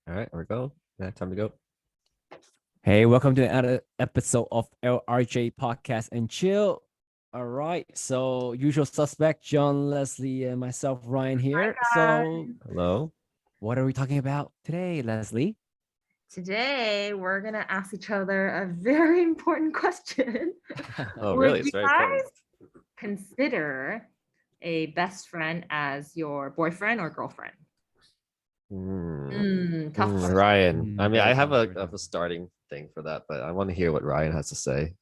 All right, we go. Yeah, time to go. Hey, welcome to another episode of LRJ Podcast and Chill. All right, so usual suspect, John, Leslie, and myself, Ryan here. So, Hello. what are we talking about today, Leslie? Today, we're going to ask each other a very important question. Oh, Would really? you It's very guys important. consider a best friend as your boyfriend or girlfriend? Tough question. Ryan. I mean, Very I have tough, a, very of tough. a starting thing for that, but I want to hear what Ryan has to say.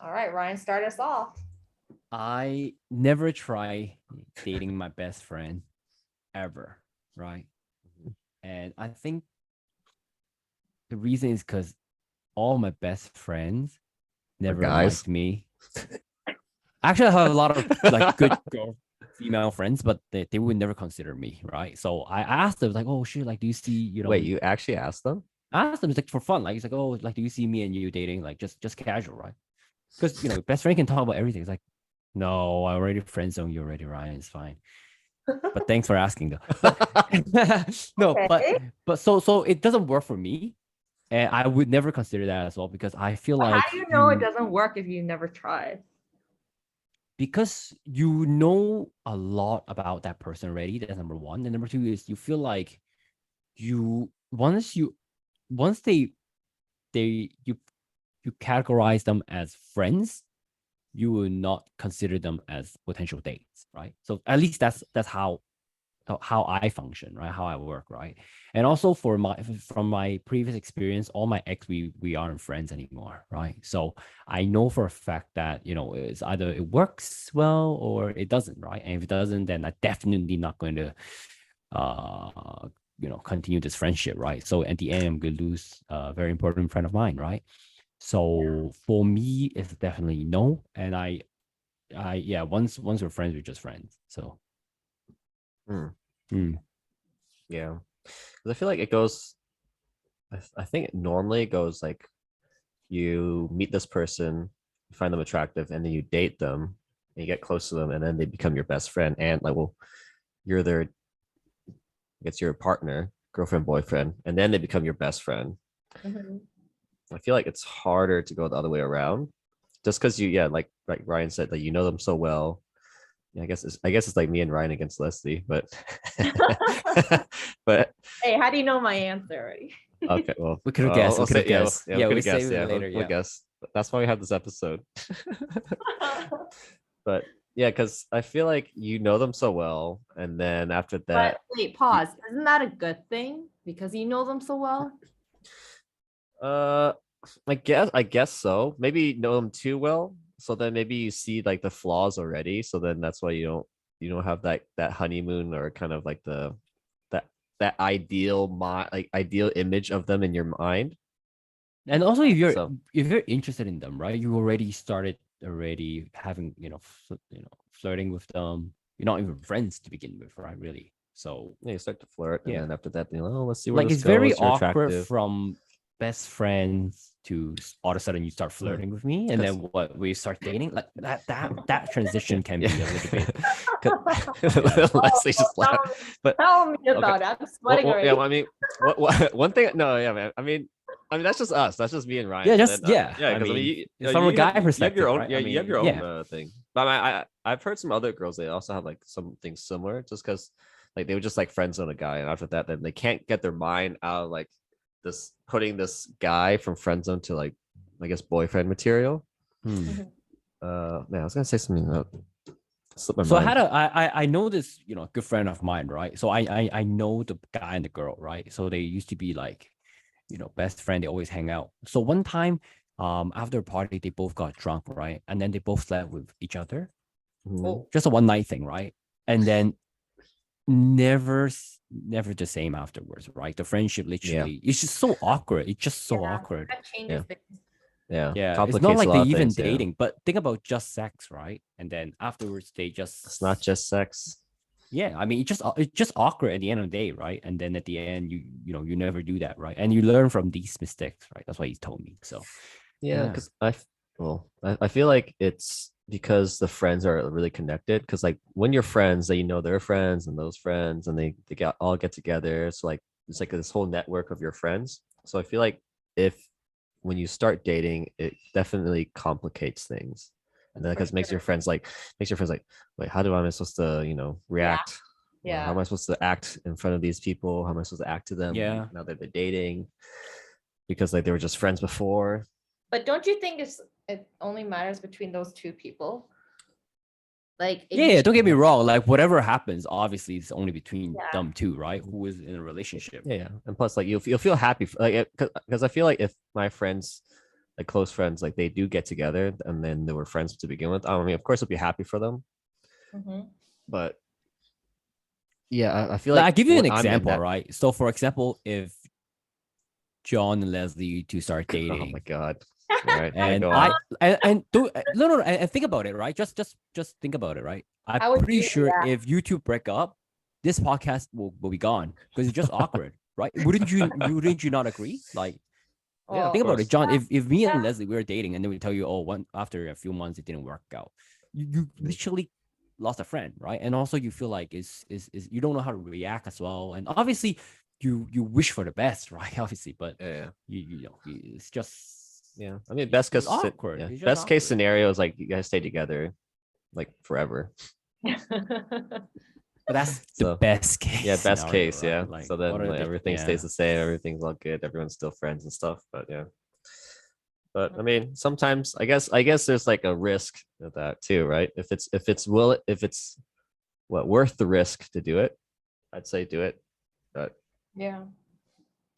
All right, Ryan, start us off. I never try dating my best friend ever, right? And I think the reason is because all my best friends never guys? liked me. Actually, I have a lot of like good female friends, but they would never consider me, right? So I asked them like, oh shit, like do you see, Wait, you actually asked them? I asked them it's like for fun, like it's like, oh, like do you see me and you dating, like just casual, right? Because best friend can talk about everything. It's like, no, I already friend zone you already, Ryan. It's fine. But thanks for asking though. But no, Okay. but so it doesn't work for me. And I would never consider that as well because I feel But like how do you know it doesn't work if you never tried? because you know a lot about that person already. That's number one. And number two is you feel like you once they you categorize them as friends, you will not consider them as potential dates, right? So at least that's how I function, right? How I work, right? And also from my previous experience, all my ex we aren't friends anymore, right? So I know for a fact that it's either it works well or it doesn't, right? And if it doesn't, then I definitely not going to continue this friendship, right? So at the end, I'm gonna lose a very important friend of mine, right? So for me, it's definitely no. And yeah, once we're friends, we're just friends. So Yeah. Because I feel like it goes, I think normally it goes like you meet this person, you find them attractive, and then you date them, and you get close to them, and then they become your best friend. And like, well, you're their, it's your partner, girlfriend, boyfriend, and then they become your best friend. I feel like it's harder to go the other way around, just because like Ryan said, like you know them so well. Yeah, I guess it's like me and Ryan against Leslie, but but Hey, how do you know my answer already? okay, well, we could have guessed. We could have guessed. Yeah, we could have guessed. save it Yeah, later. we'll guess. That's why we have this episode. But yeah, because I feel like you know them so well, and then after that, But wait, pause. Isn't that a good thing? Because you know them so well? uh, I guess so. Maybe know them too well, so then maybe you see like the flaws already. So then that's why you don't have that honeymoon or kind of like that that ideal image of them in your mind. And also, So if you're interested in them, right? You already started having flirting with them. You're not even friends to begin with, right? Really. So yeah, you start to flirt, and yeah, then after that, let's see where like this it's very goes. You're awkward attractive. from best friends to all of a sudden you start flirting with me, and then what we start dating. Like that transition can be a little bit. Leslie just laughed. But tell me about okay. it. I'm sweating already. Yeah, I mean, what one thing? No, yeah, man. I mean that's just us. That's just me and Ryan. Yeah, And just then, yeah. because I mean, from a guy you have perspective, your own, right? yeah, I you have mean, your own yeah. thing. But I've heard some other girls they also have like something similar, just because like they would just like friend zone a guy, and after that, then they can't get their mind out of like this putting this guy from friend zone to like I guess boyfriend material. Man, I was gonna say something that slipped my So mind. I know this, good friend of mine, right? So I know the guy and the girl, right? So they used to be like, best friend. They always hang out. So one time, after a party, they both got drunk, right? And then they both slept with each other. Mhm. Just a one night thing, right? And then never the same afterwards, right? The friendship literally, it's just so awkward. It's just so awkward. That changes things. Yeah, It's not like a they lot of even things, yeah. dating, but think about just sex, right? And then afterwards they just It's not just sex. yeah, I mean it's just awkward at the end of the day, right? And then at the end you never do that, right? And you learn from these mistakes, right? That's what he told me. So Yeah, because I feel like it's because the friends are really connected. Because like when you're friends, that you know they're friends and those friends, and they all get together. So like it's like this whole network of your friends. So I feel like if when you start dating, it definitely complicates things. And then For because makes your sure. friends like wait, how do I am I supposed to, react? Or how am Yeah. I supposed to act in front of these people? How am I supposed to act to them Yeah. now that they're dating? Because like they were just friends before. But don't you think it only matters between those two people? Like if Yeah, you don't get me wrong. Like whatever happens, obviously it's only between Yeah. them two, right? Who is in a relationship. Yeah. And plus, like you'll feel happy like because I feel like if my friends, like close friends, like they do get together and then they were friends to begin with, I mean, of course, I'll be happy for them. Mhm. But yeah, I feel Like like I give you an when I'm in example, that, right? So for example, if John and Leslie to start oh my dating, god, all right, and go I on. and do no, and think about it, right? Just think about it, right? I'm How would pretty you sure react? if you two break up, this podcast will be gone because it's just awkward, right? Wouldn't you not agree? Like Yeah, of think about it, course. John. If me and Yeah. Leslie we were dating and then we tell you, oh, one after a few months it didn't work out, you literally lost a friend, right? And also you feel like is you don't know how to react as well, and obviously you wish for the best, right? Obviously, but Yeah, it's just yeah. I mean, it's awkward. yeah, It's just best case awkward. scenario is like you guys stay together like forever. But that's the So best case yeah, best scenario, case, right? yeah. Like So what then are like the everything stays the same, everything's all good, everyone's still friends and stuff. But yeah. But I mean, sometimes I guess there's like a risk of that too, right? If it's what worth the risk to do it, I'd say do it. But Yeah.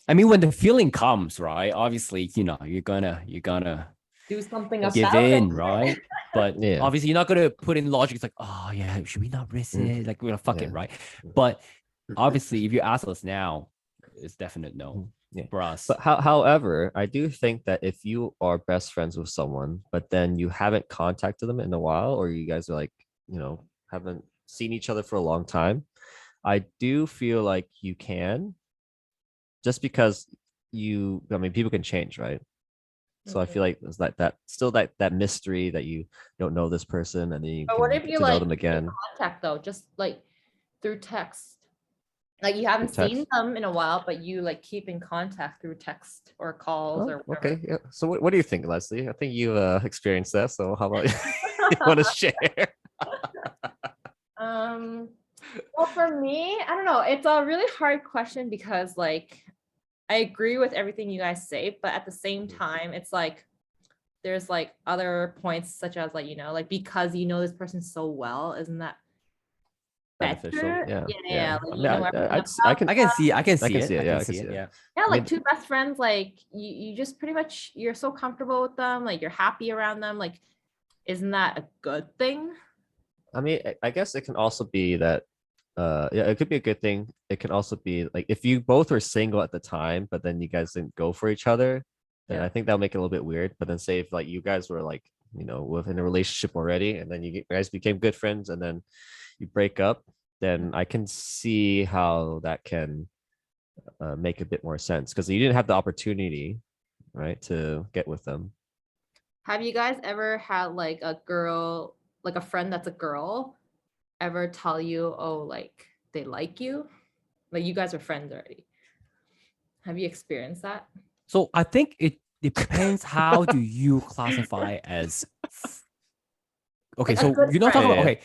I mean, when the feeling comes, right? Obviously, you're gonna Do something Yes. give about it. in, right? But yeah, obviously, you're not gonna put in logic. It's like, oh yeah, should we not risk Mm. it? Like we're gonna fuck yeah, it, right? But obviously, if you ask us now, it's definite no yeah. for us. But however, I do think that if you are best friends with someone, but then you haven't contacted them in a while, or you guys are like, haven't seen each other for a long time, I do feel like you can, just because I mean, people can change, right? So I Mhm. feel like there's that still that mystery that you don't know this person, and then you But what can if get you to know like them keep in again. contact though, just like through text? Like you Through haven't seen text. them in a while, but you like keep in contact through text or calls Oh, or whatever. okay. Yeah. So what do you think, Leslie? I think you experienced that. So how about you want to share? Um, well, for me, I don't know. It's a really hard question because like I agree with everything you guys say, but at the same time, it's like there's like other points such as like, like because you know this person so well, isn't that Beneficial. better? Yeah. Yeah, I like mean, you know everything I about can I can I see can it. see it. I Yeah, can I can see see it. it. Yeah. yeah, I like mean, two best friends, like you just pretty much you're so comfortable with them, like you're happy around them. Like, isn't that a good thing? I guess it can also be that yeah, it could be a good thing. It can also be like if you both were single at the time, but then you guys didn't go for each other, then Yeah. I think that'll make it a little bit weird. But then say if like you guys were like, within a relationship already, and then you guys became good friends and then you break up, then I can see how that can make a bit more sense because you didn't have the opportunity, right, to get with them. Have you guys ever had like a girl, like a friend that's a girl, ever tell you, oh, like they like you? Like you guys are friends already. Have you experienced that? So I think it depends how do you classify as okay, Like a so good you're not talking friend. about Yeah.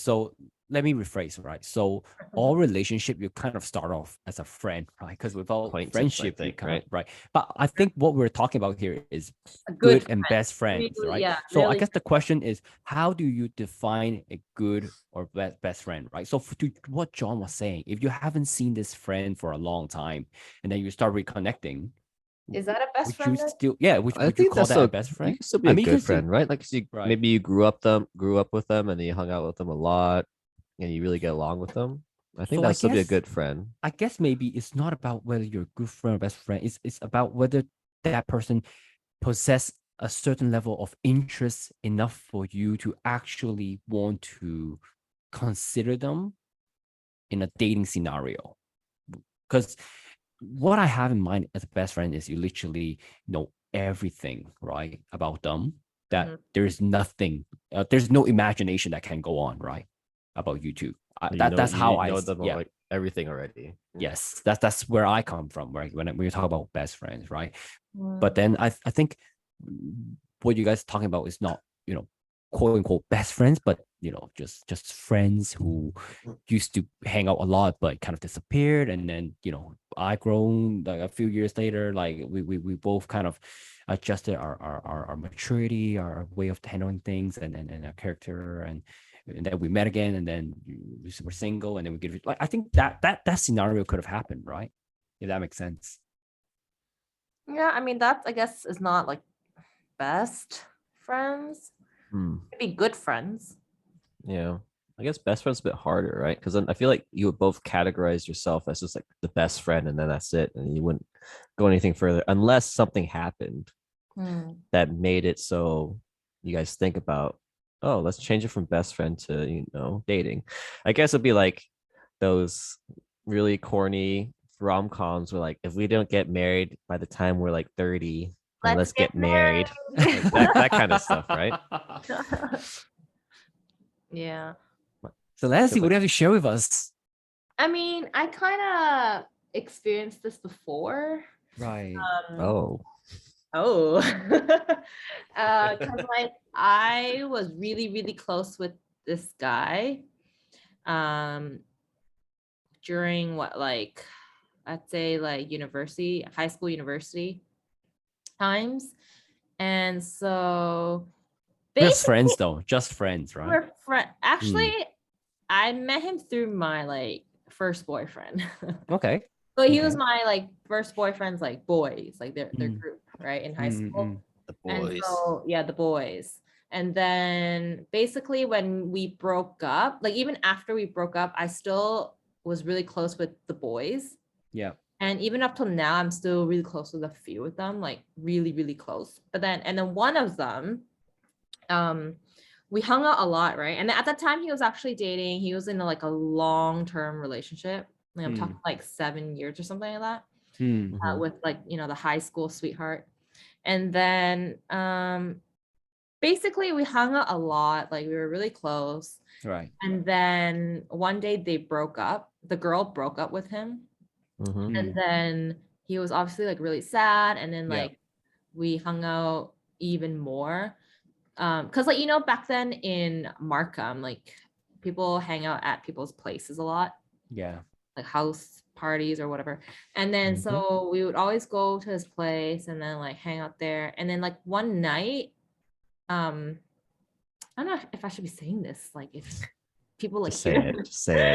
so let me rephrase, right? So all relationship you kind of start off as a friend, right? Because without Acquaintance, I friendship, you think, kind of right? right. But I think what we're talking about here is A good good friend. and best friends, Really, right? yeah, So I really. guess the question is, how do you define a good or best friend, right? So to what John was saying, if you haven't seen this friend for a long time and then you start reconnecting, Is that a best would you friend then? still, yeah, I would you think call that's that a so best you friend? can still be I a mean, you good can still, friend, right? Like right. maybe you grew up with them and you hung out with them a lot and you really get along with them. I think So I that'd still be a guess good friend. maybe it's not about whether you're a good friend or best friend. It's about whether that person possess a certain level of interest enough for you to actually want to consider them in a dating scenario. Because what I have in mind as a best friend is you literally know everything, right, about them. That Mhm. there's nothing, there's no imagination that can go on, right, about you two. You That's how you I, know them yeah. like everything already. Yes, that's where I come from, right? When we talk about best friends, right? Mm. But then I think what you guys are talking about is not, quote unquote best friends, but just friends who used to hang out a lot but kind of disappeared. And then, I grown like a few years later, like we both kind of adjusted our maturity, our way of handling things and our character, and then we met again, and then we were single, and then we get like, I think that scenario could have happened, right? If that makes sense. Yeah, I mean that I guess is not like best friends. Maybe good friends. Yeah. I guess best friend's a bit harder, right? Because then I feel like you would both categorize yourself as just like the best friend, and then that's it. And you wouldn't go anything further unless something happened that made it so you guys think about, oh, let's change it from best friend to, dating. I guess it'd be like those really corny rom-coms where like, if we don't get married by the time we're like 30, then let's get married. Like that kind of stuff, right? Yeah. So Leslie, what do you have to share with us? I mean, I kind of experienced this before. Right. Oh. Because like I was really, really close with this guy during I'd say like university, high school, university times. And so just friends though, just friends, right? We're actually, I met him through my like first boyfriend. Okay. So he was my like first boyfriend's like boys, like their group, right, in high school. The boys. And so yeah, the boys. And then basically when we broke up, like even after we broke up, I still was really close with the boys. Yeah. And even up till now, I'm still really close with a few of them, like really, really close. But then one of them, we hung out a lot, right? And at that time he was actually dating. He was in like a long-term relationship. Like I'm talking like 7 years or something like that. With like, the high school sweetheart. And then basically we hung out a lot, like we were really close. Right. And then one day they broke up. The girl broke up with him. And then he was obviously like really sad. And then like we hung out even more. Because like, back then in Markham, like people hang out at people's places a lot. Yeah. Like house parties or whatever. And then so we would always go to his place and then like hang out there. And then like one night, I don't know if I should be saying this, like if people like just say it.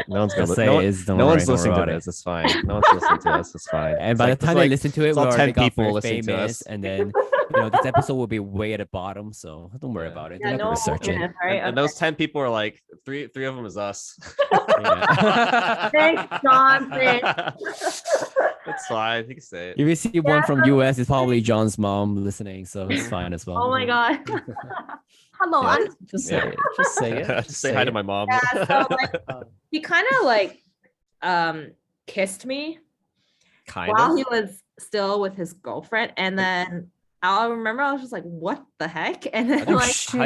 No one's gonna say it. No one's listening to this. It's fine. No one's listening to us. It's fine. And by the time they listen to it, it's all we're 10 already people got listening to famous, us. and then this episode will be way at the bottom, so don't worry about it. Yeah, Don't have to research it. Right? And those 10 people are like three of them is us. Thanks, John. It's fine. You can say it. If you see one from US, it's probably John's mom listening, so it's fine as well. Oh my god. Hello, Yeah, just say it. Just say it. Just say hi to my mom. Yeah, so like, he kind of like kissed me while he was still with his girlfriend, and then I remember I was just like, "What the heck?" And then like, how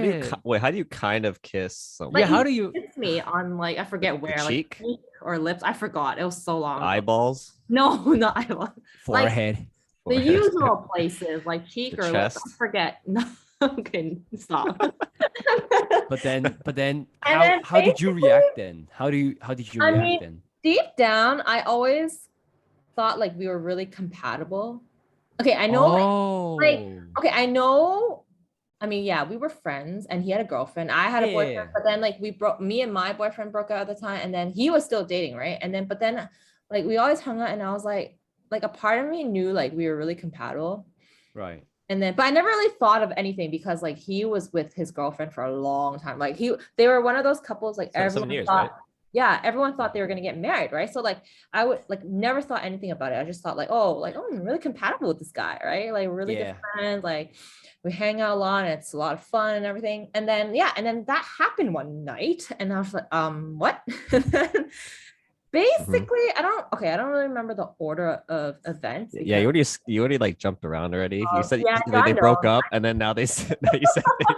do you kind of kiss someone? like, yeah, how do you kiss me on like I forget where, cheek? like cheek or lips? I forgot. It was so long ago. Eyeballs? No, not eyeballs. forehead? The usual places like cheek The or chest? lips. I forget. No, okay, stop. But then And how did you react then? How did you I react mean, then? deep down, I always thought like we were really compatible. Okay, I know. Okay, I know. I mean, yeah, we were friends, and he had a girlfriend. I had a boyfriend, but then like me and my boyfriend broke out at the time, and then he was still dating, right? And then, but then, like we always hung out, and I was like a part of me knew like we were really compatible, Right. And then, but I never really thought of anything because like he was with his girlfriend for a long time. Like they were one of those couples like everyone 7 years, thought, right? Yeah, everyone thought they were gonna get married, right? So like I would like never thought anything about it. I just thought like, oh, I'm really compatible with this guy, right? Like we're really good friends. Like we hang out a lot and it's a lot of fun and everything. And then that happened one night, and I was like, what? Basically, I don't really remember the order of events. Yeah, you already like jumped around already. You said yeah, they broke up, and then now you said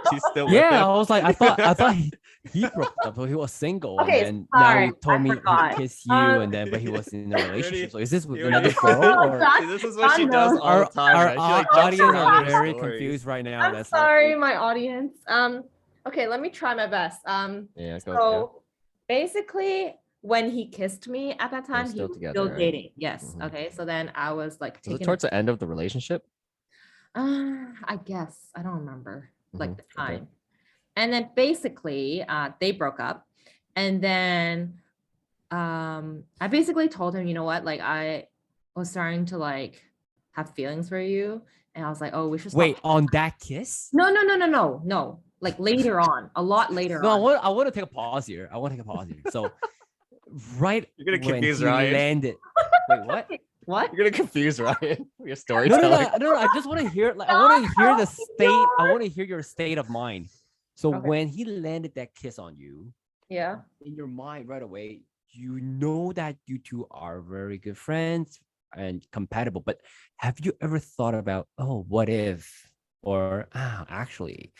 she's still with him. I was like, I thought he broke up, so he was single, Okay, and then now sorry, he told I me forgot. he kissed you, and then but he was in a relationship. So is this with you another already- girl or? John- See, this is what she John does knows. all the time, Our right? She like jumps audience around are your very stories. confused right now. I'm That's sorry, my audience. Okay, let me try my best. Yeah, go. So basically, when he kissed me at that time, he still was together, still right? dating. Yes. Mhm. Okay. So then I was like Was it taking. towards the end of the relationship? I guess I don't remember like Mhm, the okay. time. And then basically, they broke up, and then I basically told him, you know what, like I was starting to like have feelings for you, and I was like, oh, we should stop. Wait, on that kiss? No. Like later on, a lot later No, on. I want to take a pause here. So right You're gonna when confuse he Ryan. landed. Wait, what? What? You're gonna confuse Ryan. Your No, storytelling. no. I just want to hear. Like, I want to hear the state. I want to hear your state of mind. So Okay. when he landed that kiss on you, Yeah. in your mind right away, you know that you two are very good friends and compatible. But have you ever thought about, oh, what if, or actually,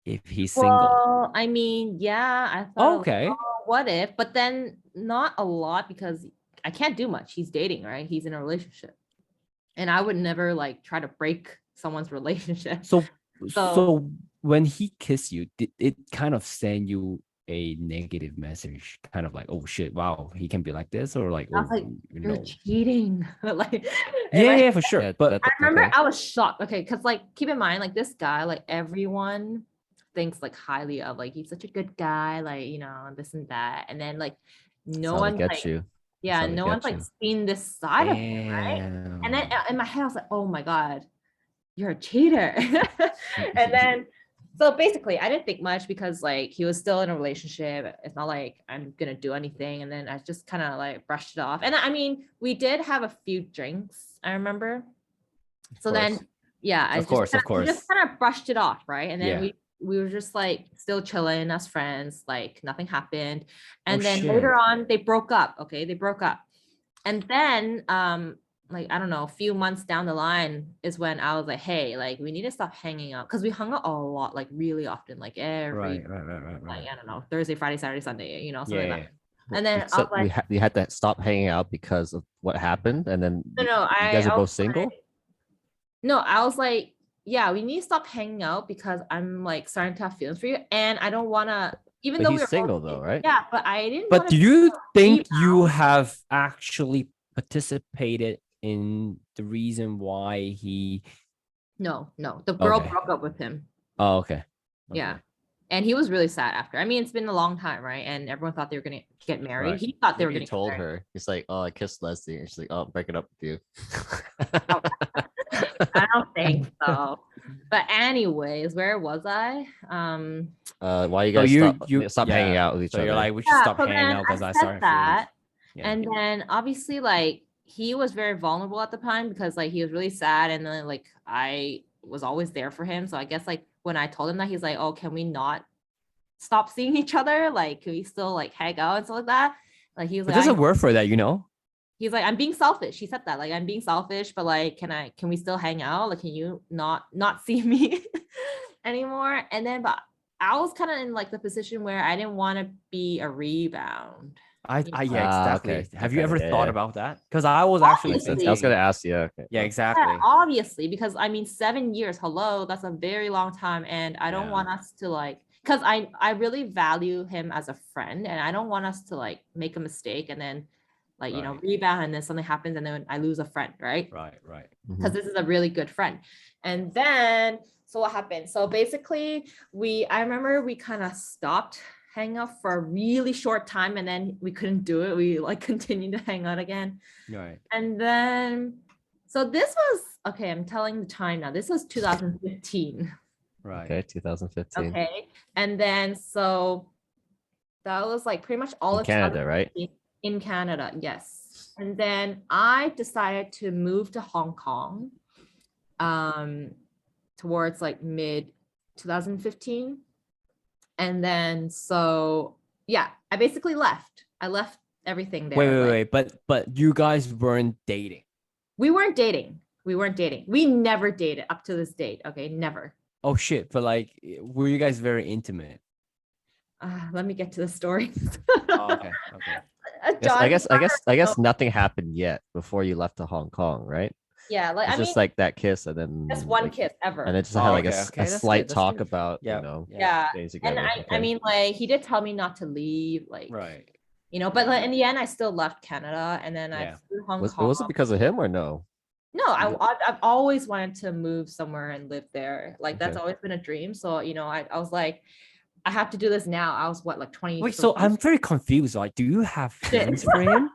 if he's single? Well, I mean, yeah, I thought, Okay. like, oh, what if? But then not a lot because I can't do much. He's dating, right? He's in a relationship, and I would never like try to break someone's relationship. So when he kissed you, did it kind of send you a negative message, kind of like, oh shit, wow, he can be like this, or like, I was oh, like, you you're know, cheating. Like, and, yeah, like, yeah, for sure. Yeah, But I remember okay. I was shocked. Okay, because like keep in mind, like this guy, like everyone thinks like highly of, like he's such a good guy, like you know, this and that. And then like That's no how they one's get like, you. yeah, how they no get one's like you. seen this side of him, right? And then damn. in my head, I was like, oh my God, you're a cheater. And then so basically I didn't think much because like he was still in a relationship. It's not like I'm gonna do anything. And then I just kind of like brushed it off. And I mean, we did have a few drinks, I remember. So then course. yeah, I Of course. we just kind of brushed it off, right? And then Yeah. we were just like still chilling as friends, like nothing happened. And Oh, then shit. later on they broke up. Okay, they broke up. And then like I don't know, a few months down the line is when I was like, hey, like we need to stop hanging out, because we hung out a lot, like really often, like every Right. like I don't know, Thursday, Friday, Saturday, Sunday, you know, something Yeah. like that. And then I So was like, we had to stop hanging out because of what happened, and then no, you guys are I both was single. like, no, I was like, yeah, we need to stop hanging out because I'm like starting to have feelings for you, and I don't want to, even But though he's we were single both, though, right? yeah, but I didn't. But wanna do you think rebound. you have actually participated in the reason why he? No, the girl Okay. broke up with him. Oh, okay. Yeah. Okay. And he was really sad after. I mean, it's been a long time, right? And everyone thought they were gonna get married. Right. He thought they were Maybe gonna he told get married. her. He's like, "Oh, I kissed Leslie," and she's like, "Oh, I'm breaking up with you." I don't think so. But anyways, where was I? Why you So guys stop hanging out with each So other? you're like, we should Yeah, stop so hanging then out because I said started feeling. that. Yeah. And then obviously like he was very vulnerable at the time because like he was really sad, and then like I was always there for him. So I guess like when I told him that, he's like, oh, can we not stop seeing each other? Like, can we still like hang out and stuff like that? Like he was But like, there's I a know. word for that, you know? He's like, I'm being selfish. He said that, like, I'm being selfish, but like, can we still hang out? Like, can you not see me anymore? And then, but I was kind of in like the position where I didn't want to be a rebound. Yeah, Ah, exactly. okay, Have you okay, ever yeah, thought yeah. about that? Because I was actually Makes sense. thinking. I was gonna ask you. Okay. Yeah, well, exactly. Yeah, obviously, because I mean, 7 years, hello, that's a very long time. And I don't Yeah. want us to like, because I really value him as a friend, and I don't want us to like make a mistake and then like, you know, Right. rebound and then something happens and then I lose a friend, right? Right. Because this is a really good friend. And then, so what happened? So basically, I remember we kind of stopped hanging out for a really short time, and then we couldn't do it. We like continued to hang out again. Right. And then, so this was, okay, I'm telling the time now. This was 2015. Right. Okay, 2015. Okay. And then, so that was like pretty much all In of Canada, right? in Canada, yes. And then I decided to move to Hong Kong towards like mid 2015. And then so yeah, I basically left. I left everything there. Wait. But you guys weren't dating. We weren't dating. We never dated up to this date. Okay, never. Oh shit! But like, were you guys very intimate? let me get to the story. Oh, okay. I guess nothing happened yet before you left to Hong Kong, right? Yeah, like It's I just mean, like that kiss, and then just one like, kiss ever. and it just Oh, had like okay, a okay, that's slight good, that's talk good. about Yeah, you know Yeah. staying And together. I Okay. mean, like he did tell me not to leave, like Right. but Yeah. like in the end, I still left Canada, and then I Yeah. flew Hong Was Kong. it because of him or no? No, I've always wanted to move somewhere and live there. Like that's Okay. always been a dream. So I was like, I have to do this now. I was what, like 20. Wait, so I'm very confused. Like, do you have feelings for him?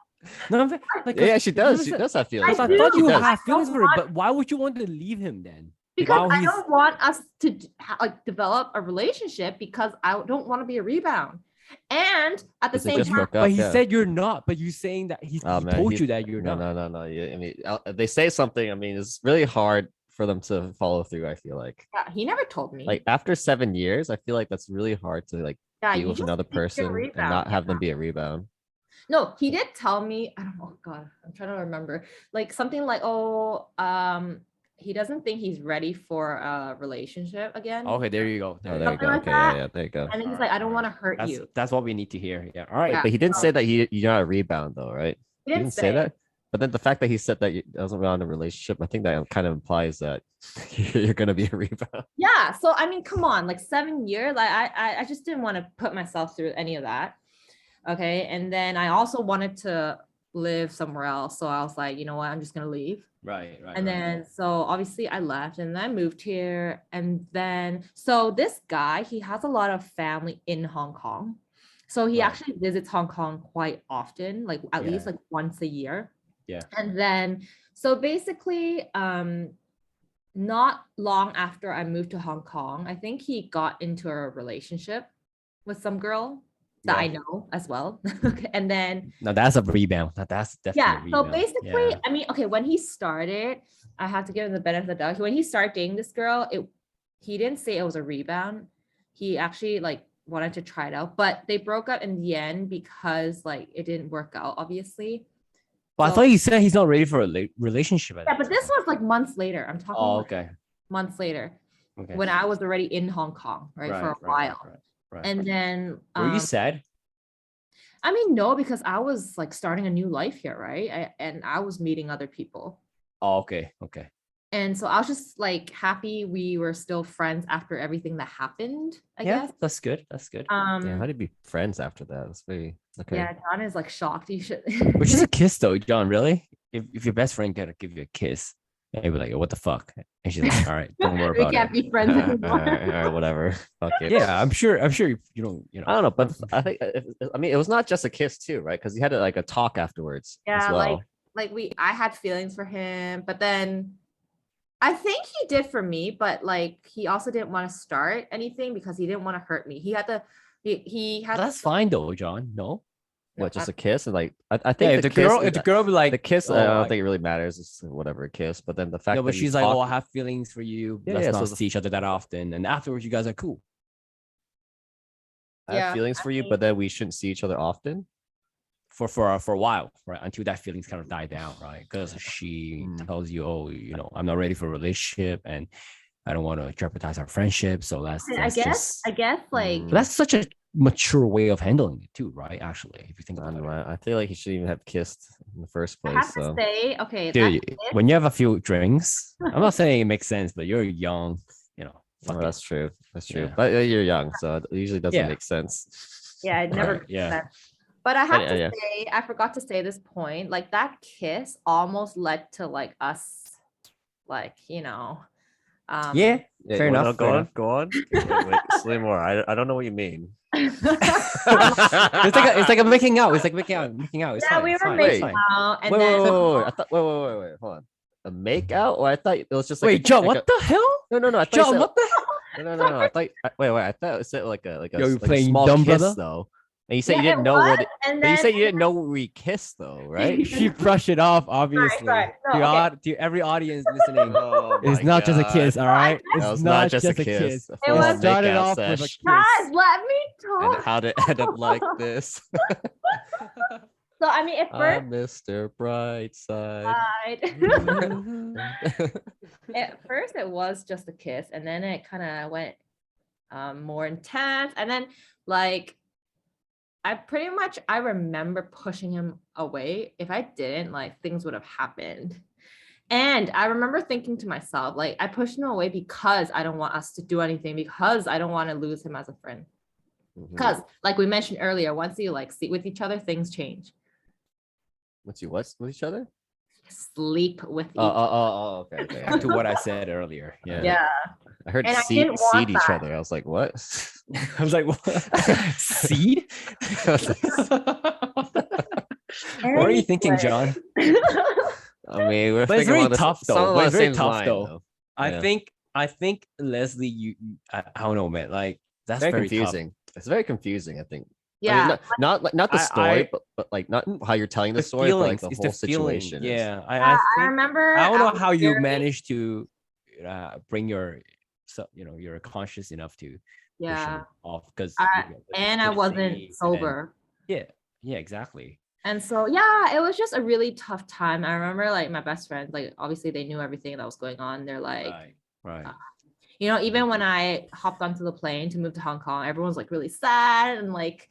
No, like, Yeah, she does. She listen, does have feelings. because I for him. thought She you does. have feelings don't for him, but why would you want to leave him then? because While I he's don't want us to like develop a relationship because I don't want to be a rebound. And at the Because they same just time, broke up. but he yeah. said you're not, but you saying that he Oh man, told you that you're no, not. no. Yeah, I mean, they say something. I mean, it's really hard for them to follow through. I feel like, yeah, he never told me. like after 7 years, I feel like that's really hard to like yeah, be you with just another think you're a person and rebound. not have Yeah. them be a rebound. No, he did tell me, I don't know, oh God, I'm trying to remember. Like something like, he doesn't think he's ready for a relationship again. Okay, there you go. Oh, there you Something go. like Okay, that. yeah, there you go. And then he's like, I don't want to hurt That's you. that's what we need to hear. Yeah. All right. Yeah. But he didn't say that you're not a rebound though, right? He He didn't didn't say say. that. But then the fact that he said that you doesn't want a relationship, I think that kind of implies that you're gonna be a rebound. Yeah. So I mean, come on, like 7 years. Like I just didn't want to put myself through any of that. Okay. And then I also wanted to live somewhere else. So I was like, you know what, I'm just gonna leave. Right. And then so obviously I left and then I moved here. And then so this guy, he has a lot of family in Hong Kong. So he Right. actually visits Hong Kong quite often, like at least Yeah. like once a year. Yeah. And then so basically not long after I moved to Hong Kong, I think he got into a relationship with some girl that I Yeah. know as well. And then Now that's a rebound. Now that's definitely yeah, a so rebound. basically, Yeah. I mean, okay, when he started, I have to give him the benefit of the doubt. When he started dating this girl, he didn't say it was a rebound. He actually like wanted to try it out, but they broke up in the end because like it didn't work out, obviously. But I So- thought you said he's not ready for a relationship. Yeah, but this was like months later. I'm talking Oh, like okay. months later Okay. when I was already in Hong Kong, right, for a while. Right. And then Were you sad? I mean, no, because I was like starting a new life here, right? And I was meeting other people. Oh, okay. Okay. And so I was just like happy we were still friends after everything that happened, I Yeah, guess. that's good. That's good. Yeah, how do you be friends after that? It's very okay. Yeah, John is like shocked. You should Which is a kiss though, John, really? If your best friend gotta give you a kiss, and you'll be like, what the fuck? And she's like, all right, don't worry we about can't it. be friends anymore. Or whatever. Fuck it. Yeah, I'm sure you don't, I don't know, but I think I mean it was not just a kiss too, right? Because you had like a talk afterwards Yeah, as well. like I had feelings for him, but then I think he did for me, but like he also didn't want to start anything because he didn't want to hurt me. He had That's fine though, John. No. What, just a kiss? And like I think Yeah, if the girl be like the kiss, oh, I don't think it really matters. It's whatever a kiss, but then the fact no, that but you she's like, oh, I talk- have feelings for you. Yeah, Let's yeah, not so see each other that often. And afterwards, you guys are cool. I have Yeah, feelings I for you, mean- but then we shouldn't see each other often. For a while, right? Until that feelings kind of die down, right? Because she tells you, oh, I'm not ready for a relationship and I don't want to jeopardize our friendship. So I guess like that's such a mature way of handling it too, right? Actually, if you think I about don't know, it. I feel like he shouldn't even have kissed in the first I place. have to So say, okay, Dude, that's it. when you have a few drinks, I'm not saying it makes sense, but you're young, fuck well, it. that's true. That's true. Yeah. But you're young, so it usually doesn't Yeah. make sense. Yeah, it never Right, makes yeah. sense. But I have Yeah, to yeah. say, I forgot to say this point. Like that kiss almost led to like us, like Yeah, Yeah, fair well, enough. no, Fair enough. Go on. Wait, say more. I don't know what you mean. It's like a making out. It's like making out. It's yeah, fine. we it's were fine, making it's fine. out, and wait, then wait. I thought wait. Hold on. A make out? Or I thought it was just like Wait, John, like what the hell? No. I thought you John, said, what the hell? no. I thought wait. I thought it said like a Yo, you like a playing small dumb, kiss brother? though. And you said Yeah, you didn't it know was, what it, and but you then said you didn't know where we kissed though, right? You brush it off, obviously. right. No, to, okay. to every audience listening, Oh it's my not just a God. kiss, all right? That It's was not just a kiss. A It full-on was- started makeout off with a sesh. kiss. Guys, let me And talk. how did it end up like this? So I mean, at I'm first, Mr. Brightside. at first it was just a kiss, and then it kind of went more intense. And then like I remember pushing him away. If I didn't, like things would have happened. And I remember thinking to myself, like, I pushed him away because I don't want us to do anything, because I don't want to lose him as a friend. Because, like we mentioned earlier, once you like sleep with each other, things change. Once you what with each other? Sleep with each Oh, okay. Back to what I said earlier. Yeah. Yeah. I heard And I seed didn't want each that. other. I was like, what? I was like, what? Seed? What are you thinking, John? I mean, we're But it's thinking very along the- tough something though. along But the it's very same tough line, though. Yeah. I think Leslie, I don't know, man. Like that's Very very confusing. It's very confusing, I think. I Yeah. mean, not the I- story, but like not how you're telling the Tough. story, but like the It's whole feeling. situation. Yeah, I I think remember I don't know was how you very- managed to bring your, you're conscious enough to push Yeah. him off because And I wasn't sober. Yeah, exactly. And so, yeah, it was just a really tough time. I remember like my best friends, like obviously they knew everything that was going on. They're like, Right. you know, even when I hopped onto the plane to move to Hong Kong, everyone's like really sad and like,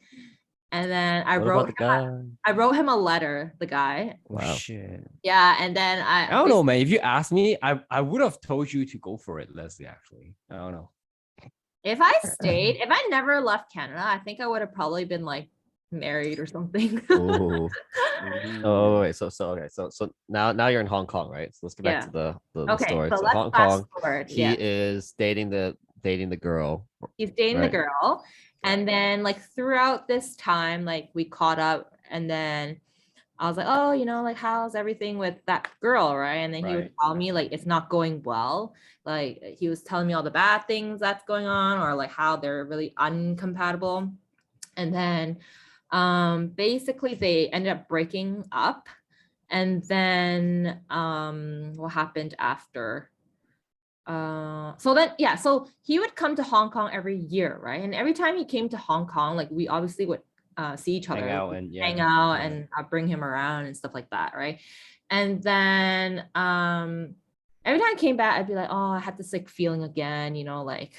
and then I What wrote about the guy? I wrote him a letter, the guy. Wow. Shit. Yeah. And then I don't know, man. If you asked me, I would have told you to go for it, Leslie. Actually, I don't know. if I stayed, if I never left Canada, I think I would have probably been like married or something. Ooh. Oh, wait. So okay. So now you're in Hong Kong, right? So let's get back Yeah. to the Okay, story. so So let's Hong fast Kong, forward. he Yeah. is dating the girl. He's dating the Right. girl. And then like throughout this time, like we caught up and then I was like, oh, you know, like how's everything with that girl, right? And then he would Right. tell me like it's not going well. Like he was telling me all the bad things that's going on or like how they're really uncompatible. And then basically they ended up breaking up. And then what happened after? So he would come to Hong Kong every year, right? And every time he came to Hong Kong, like we obviously would see each other, Hang out and hang out, and I'd bring him around and stuff like that, right? And then every time I came back, I'd be like, oh, I had this like feeling again, you know, like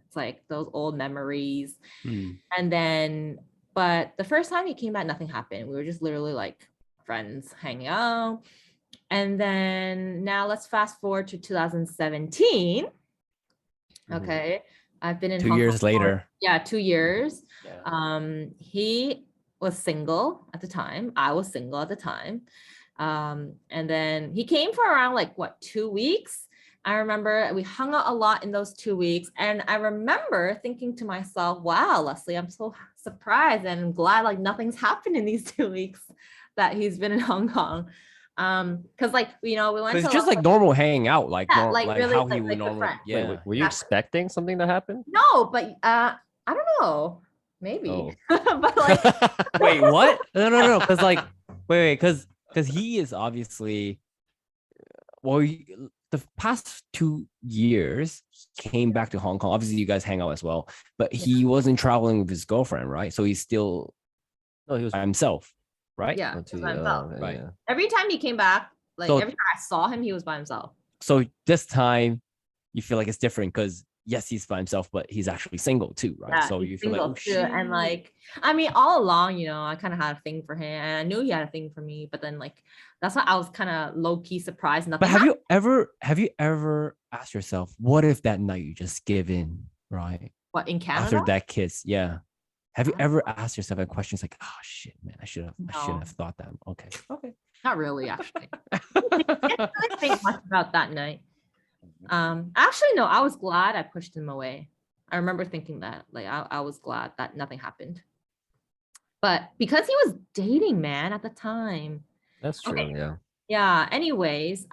it's like those old memories. And then, but the first time he came back, nothing happened. We were just literally like friends hanging out. And then now let's fast forward to 2017. Okay. I've been in 2 Hong years Kong later. Yeah, 2 years. Yeah. He was single at the time. I was single at the time. And then he came for around like 2 weeks. I remember we hung out a lot in those 2 weeks. And I remember thinking to myself, wow, Leslie, I'm so surprised and glad like nothing's happened in these 2 weeks that he's been in Hong Kong. Because like, you know, we went It's to just like normal hanging out, like like like really how like he would a normally. friend. Yeah. Wait, were you expecting something to happen? No, but I don't know. Maybe. Oh. But like Wait, what? No. Because like, wait, because he is obviously, well, the past 2 years he came back to Hong Kong. Obviously, you guys hang out as well, but he wasn't traveling with his girlfriend, right? So he's still, No, he was by himself, right? yeah, Went to by himself. Right. Yeah. Every time he came back, like So- every time I saw him, he was by himself. So this time, you feel like it's different because yes, he's by himself, but he's actually single too, right? Yeah, So he's you feel like, single oh, too. shit. And like, I mean, all along, you know, I kind of had a thing for him, and I knew he had a thing for me. But then, like, that's why I was kind of low key surprised. Nothing. But have you ever asked yourself, what if that night you just give in, right? What, in Canada? After that kiss, yeah. Have you ever asked yourself a question? It's like, oh shit, man, I shouldn't No. have thought that. Okay. Not really, actually. I didn't really think much about that night. Actually, no, I was glad I pushed him away. I remember thinking that, like, I was glad that nothing happened. But because he was dating, man, at the time. That's true. Okay. Yeah. Yeah. Anyways,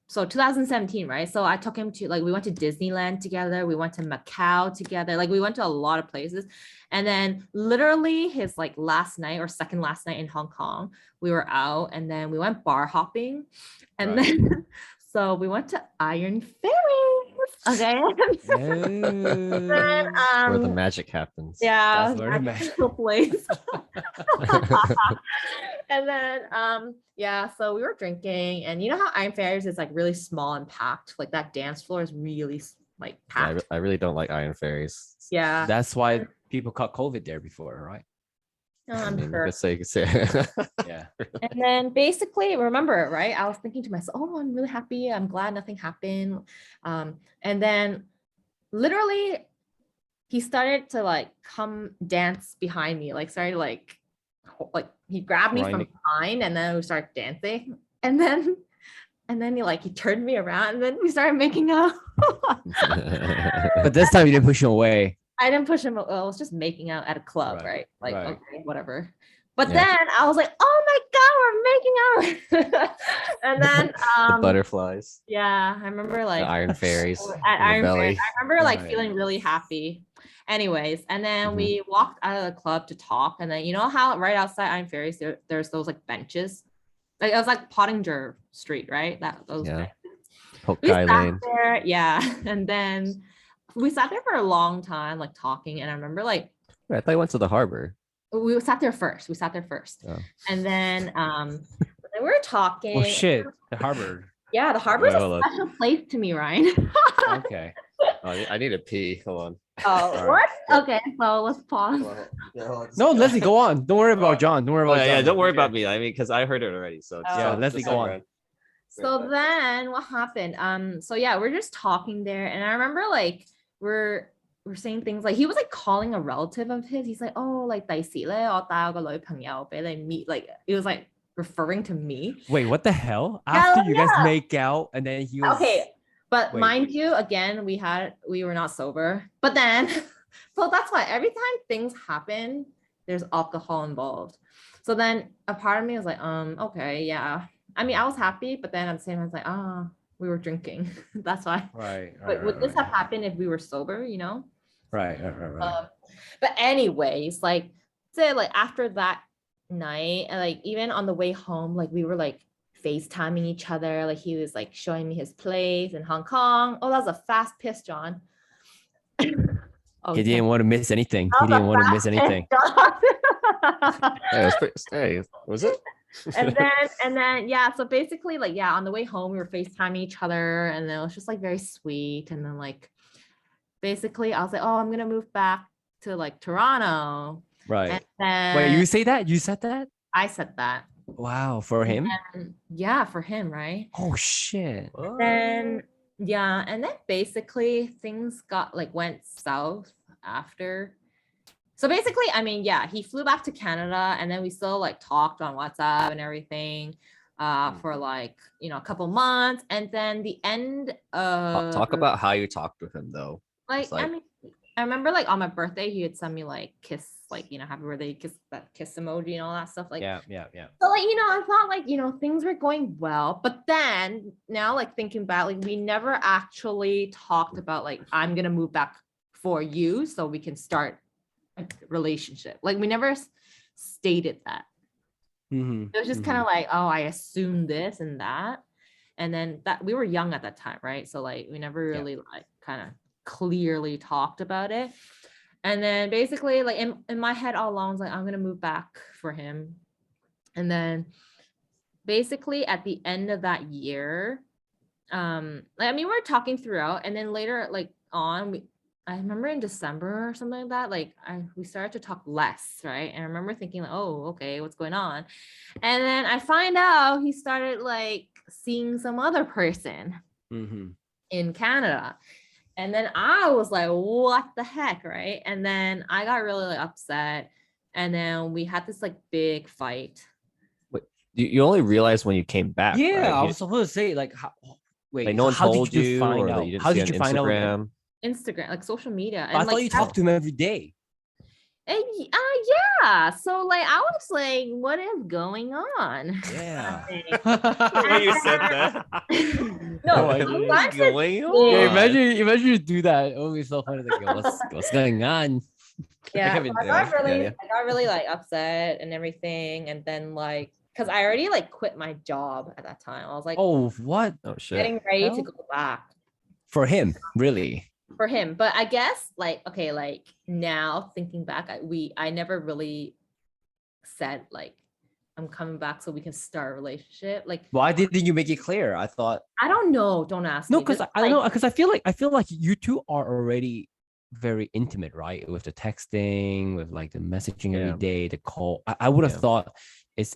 so 2017, right? So I took him to like we went to Disneyland together. We went to Macau together. Like we went to a lot of places. And then literally his like last night or second last night in Hong Kong, we were out and then we went bar hopping. And Right. then so we went to Iron Ferry. Okay. Then, Where the magic happens. yeah, That's where the magical place. And then yeah, so we were drinking, and you know how Iron Fairies is like really small and packed, like that dance floor is really like Yeah, packed. I really don't like Iron Fairies. Yeah, That's why people caught COVID there before, right? no, I I'm mean, sure. you could say. Yeah. And then basically, remember, right? I was thinking to myself, oh, I'm really happy. I'm glad nothing happened. And then literally he started to like come dance behind me, like started like he grabbed me from Grinding. behind and then we started dancing. And then he turned me around and then we started making out. But this time you didn't push him away. I didn't push him. I was just making out at a club, Right, right? Like, right. okay, whatever. But Yeah. then I was like, oh my God, we're making out. And then, The butterflies, yeah, I remember the like Iron Fairies at in the Iron belly. Fairy, I remember like Right. feeling really happy. Anyways, and then Mhm. we walked out of the club to talk. And then, you know how right outside Iron Fairies, there's those like benches. Like it was like Pottinger Street, right? Those Yeah. benches. Hope We Guy sat Lane. there, yeah. And then we sat there for a long time, like talking. And I remember like Wait, I thought you went to the harbor. we sat there first. Oh. And then we were talking. Oh shit, the Harvard. Yeah, the harbor is Wait, a hold on. special place to me, Ryan. Okay. Oh, I need to pee. Hold on. Oh, All what? right. Okay, so let's pause. No, Leslie, go on. Don't worry about John. Don't worry Oh about yeah, John. don't worry You're about me. I mean, because I heard it already. So just, Yeah, Leslie, just go hang on. around. So then what happened? So yeah, we're just talking there, and I remember like we're saying things like he was like calling a relative of his. He's like, oh, like 第時咧，我帶我個女朋友俾你 meet. Like it was like referring to me. Wait, what the hell? Yeah, After you guys make out and then he was Okay, but Wait. mind you, again, we were not sober. But then, so that's why every time things happen, there's alcohol involved. So then a part of me was like, okay, yeah. I mean, I was happy, but then at the same time, I was like, we were drinking. That's why. Right. But would this have happened if we were sober, you know? Right. But anyways, like say like after that night, and like even on the way home, like we were like FaceTiming each other. Like he was like showing me his place in Hong Kong. Oh, that was a fast piss, John. Oh, He didn't want to miss anything. that He was a didn't want to fast miss anything. piss, John. Hey, it was pretty, hey, was it? and then yeah, so basically like yeah, on the way home we were FaceTiming each other, and then it was just like very sweet. And then like basically I was like, oh, I'm gonna move back to like Toronto. Right. And then Wait, you say that? You said that? I said that. Wow, for him? And yeah, for him, right? Oh shit. Then yeah, and then basically things went south after. So basically, I mean, yeah, he flew back to Canada, and then we still like talked on WhatsApp and everything for like, you know, a couple months. And then the end of Talk about how you talked with him though. like, I mean, I remember like on my birthday, he would send me like kiss, like, you know, happy birthday, kiss, that kiss emoji and all that stuff. Like, Yeah. so like, you know, I thought like, you know, things were going well, but then now like thinking back, like we never actually talked about like, I'm gonna move back for you so we can start a relationship. Like we never stated that. Mm-hmm. It was just kind of like, oh, I assumed this and that. And then that we were young at that time, right? So like we never really like kind of clearly talked about it. And then basically like in my head all along, I was like, I'm gonna move back for him. And then basically at the end of that year, like I mean, we were talking throughout, and then later like on, I remember in December or something like that, like we started to talk less, right? And I remember thinking like, oh, okay, what's going on? And then I find out he started like seeing some other person in Canada. And then I was like, what the heck, right? And then I got really like, upset. And then we had this like big fight. You only realized when you came back. Yeah, right? I was supposed to say like, wait, Like no one how told did you you, find or out? that you didn't How see did on you find out? Instagram. Instagram, like social media. I And thought like you talked to him every day. yeah. So like I was like, what is going on? Yeah. When you said that. No, What sometimes is going it's- on? Yeah, imagine you do that. It would be so funny. Like, what's going on? yeah, Every so I day. got really like upset and everything. And then like, cause I already like quit my job at that time. I was like, Oh, what? Oh shit. getting ready to hell? go back For him, really? for him. But I guess like, okay, like now thinking back, I never really said like, I'm coming back so we can start a relationship. Like, Why didn't you make it clear? I thought I don't know. Don't ask no, me. because This, I don't know, because I feel like you two are already very intimate, right? With the texting, with like the messaging every Yeah. day, the call. I would have Yeah. thought it's